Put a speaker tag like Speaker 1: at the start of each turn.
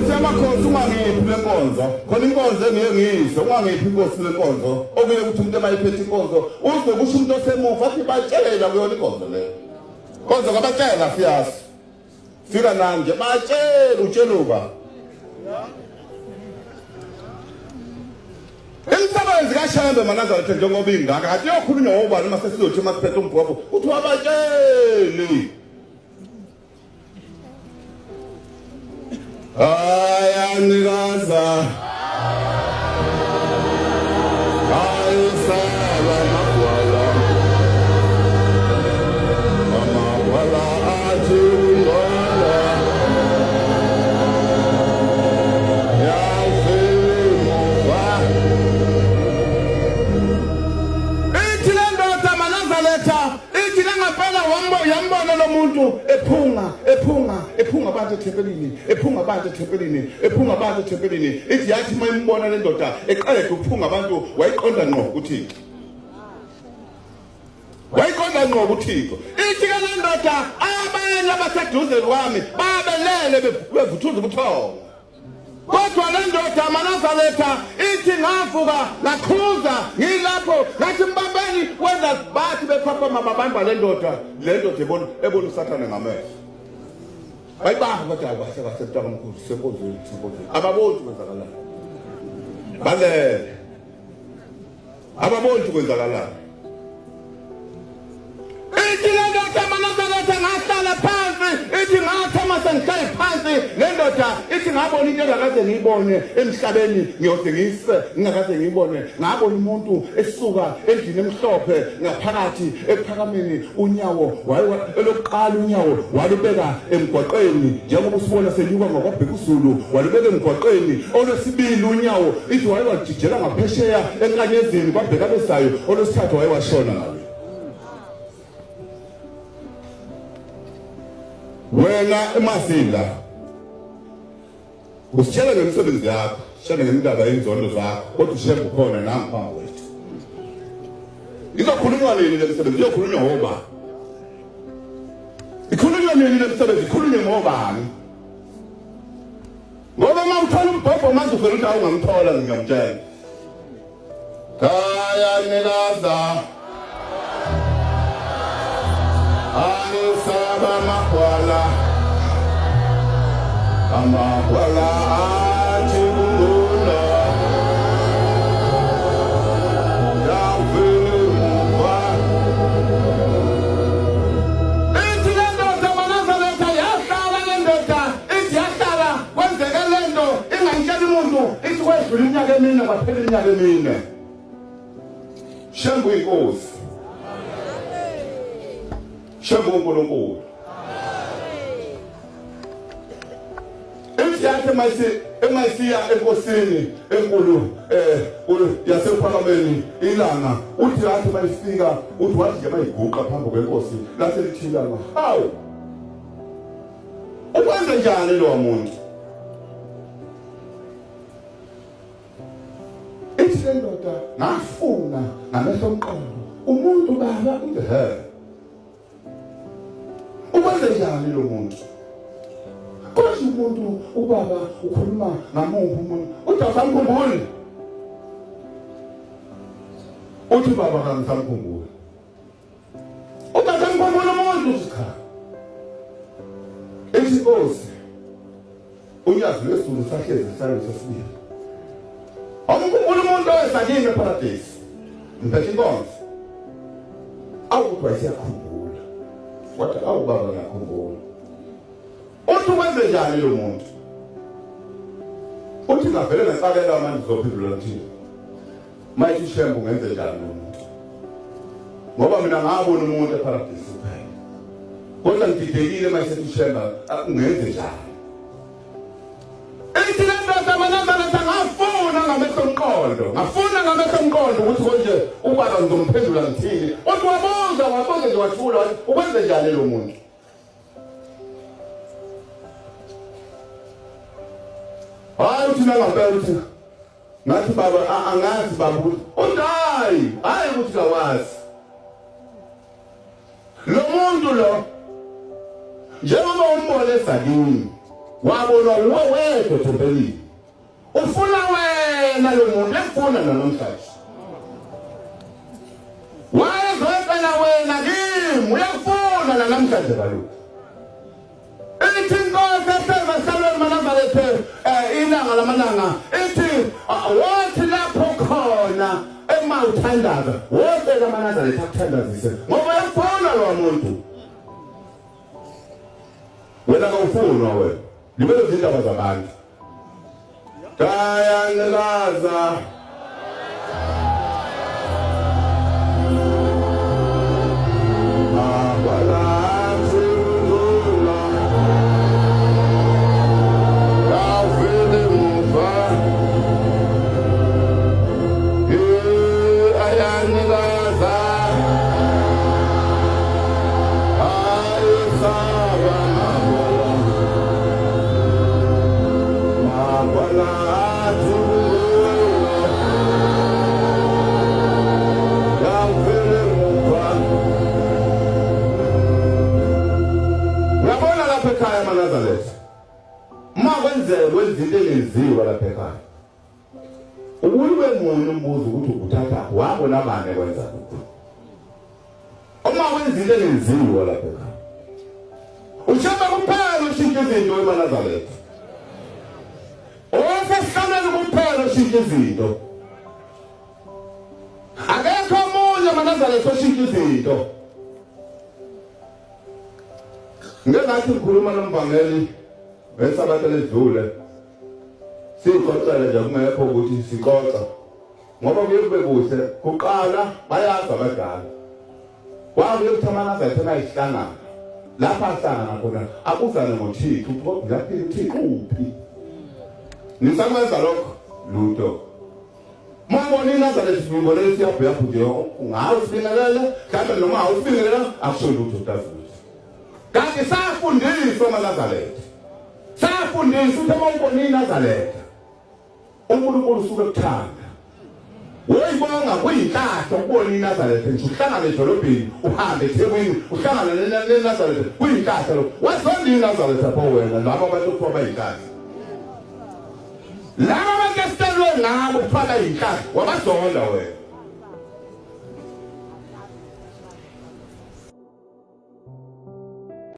Speaker 1: Semakhosi ungangiphi lenkonzo khona inkonzo engiyengizwe ungangiphi inkosi lenkonzo okuye ukuthi umuntu emayiphethe inkonzo uze kusho umuntu osemuva athi batshela kuyona inkonzo leyo konzo kabatshela siyazi fika nanje batshela utsheluka Imisebenzi kaShembe Manazaretha njengoba ingaka kathi yokhulunywa ngobani mase sizothi masiphethe umbhobho uthi wabatsheli Ayanikaza Ayisaba magwala Amagwala athi ngola Yafimova Ithi le ndoda Manazaretha ithi ngempela yambona lo muntu ephunga abantu ethempelini ephunga abantu ethempelini ithi yathi mayimbona le ndoda eqeda ukuphunga abantu wayiqonda ngqo uThixo ithi ke le ndoda abanye abaseduze kwami babelele bevuthuza ubuthongo kodwa le ndoda Manazaretha ithi ngavuka ngakhuza ngilapho ngathi mbambeni wenza bathi bephapha mabamba le ndoda ebona uSathane ngamehlo bayibamba kodwa basebathatha omkhulu senkonzweni ababoni ukwenzakalana balele ababoni ukwenzakalana ithi le ndoda Manazaretha ngahlala phansi ithi ngathama sengihlale phansi le ndoda ithi ngabona into engakaze ngiyibone emhlabeni ngiyode ngiyise ngingakaze ngiyibone ngabona umuntu esuka endlini emhlophe ngaphakathi ephakameni unyawo elokuqala unyawo walubeka emgwaqeni njengoba usibona senyuka ngokwabhekuzulu walubeka emgwaqeni olwesibili unyawo ithi wayewajijela ngaphesheya enkanyezini kwabheka besayo olwesithathu wayewashona ngayo wena emasila usitshela ngemisebenzi yakho sishela ngemindaba yenzondo zakho kodwa ushembe ukhona nami phambi kwethu izokhulunywa nini le misebenzi iyokhulunywa ngobani ikhulunywa nini le misebenzi ikhulunywe ngobani ngoba uma uthola umbhobho manje ufela ukuthi awungamthola ngingamtshela Ayanikaza Ayisaba magwala Amagwala athi ngola Yafimova Ithi le ndoda Manazaretha yahlala le ndoda ithi yahlala kwenzeke le nto ingangitshela umuntu ithi kwedlula iminyaka emine kwaphela iminyaka emine Shembe inkosi Shembe uNkulunkulu Emhlakhe emayisiya enkosini enkulu yasephakameni ilanga uthi yathi mayifika uthi wathi nje mayiguqa phambi kwenkosi lase lithilana hawu ukwenza njani lo muntu ithi le ndoda ngafuna ngamehlo omqondo umuntu baba ukwenza njani lo muntu Kodwa umuntu ubaba ukhuluma ngamuphi umuntu uDasamkhumbuli uthi baba kangisamkhumbuli uDasamkhumbuli umuntu cha Inkosi unyazi lesulu sahlezi sale sesibili Awukhumbuli umuntu oyesakini eparadise mphethe inkonzo awukwazi siyakhumbula wathi awubaba ngakhumbula Uthi wenze njani lo muntu? Uthi ngavele ngesakela manje uzophendula kuthini? Mayithi Shembe ungenze njani lo muntu? Ngoba mina ngabona umuntu eparadise kuphela. Kodwa ngididekile mayithi Shembe ungenze njani? Ithi le ndoda Manazaretha ngafuna ngamehlo omqondo ukuthi konje ubaba ngizomphendula ngithini. Uthi wabuza nje wathula ukwenze njani lo muntu? Hayi uthina ngempela uthi ngathi baba angazi baba uthi hayi ukuthi kawazi lo muntu lo njengoba umbone esakini wabona wedwa thempelini. Ufuna wena lo muntu ekufuna namhlanje. Wayezocela wena kimi uyakufuna namhlanje kaloku. Ithi inkosi esevasalweni Manazarethe ilanga lamalanga ithi wathi lapho khona emawuthandaza wocela Manazarethe akuthandazise ngoba uyakufuna lo muntu. Wena awufunwa wena. Libele izindaba zabantu. Dayanikaza kwenzinto engeziwa lapha ekhaya. Ukube umuntu umbuzo ukuthi uthatha wabona bani kwenza lokho. Uma kwenzinto engeziwa lapha ekhaya. Ushaba kuphela ushintshe izinto eManazarethe. Osesihlala kuphela ushintshe izinto. Akekho umuntu eManazarethe oshintshe izinto. Ngengathi ngikhuluma nomvangeli besabatha ledlule. Sixoxele nje kungekho ukuthi sixoxa ngoba kuyekube kuhle kuqala bayazi abadala kwabe ukuthamanaza thena isihlangana lapha ahlangana khona akuzane ngoThixo ukuthi laphi uThixo uphi nisakwenza lokho lutho mangoni Nazarethe ngibone siyabheka nje ungawe sibingelele kanti noma awusibingelela akusholutho tafuthi kanti safundiswa eManazarethe safundiswa ukuthi mawubona iNazarethe uNkulunkulu usuke ekuthanda. Woyibonga kuyinhlahla ukubona iNazarethe nje uhlangana edolobheni uhambe eThekwini uhlangana neNazarethe kuyinhlahla lo. Wazonda iNazarethe apho wena laba abantu kuba bayinhlahla. Laba abantu esitelwe ngabo kuphaka inhlahla wabazonda wena.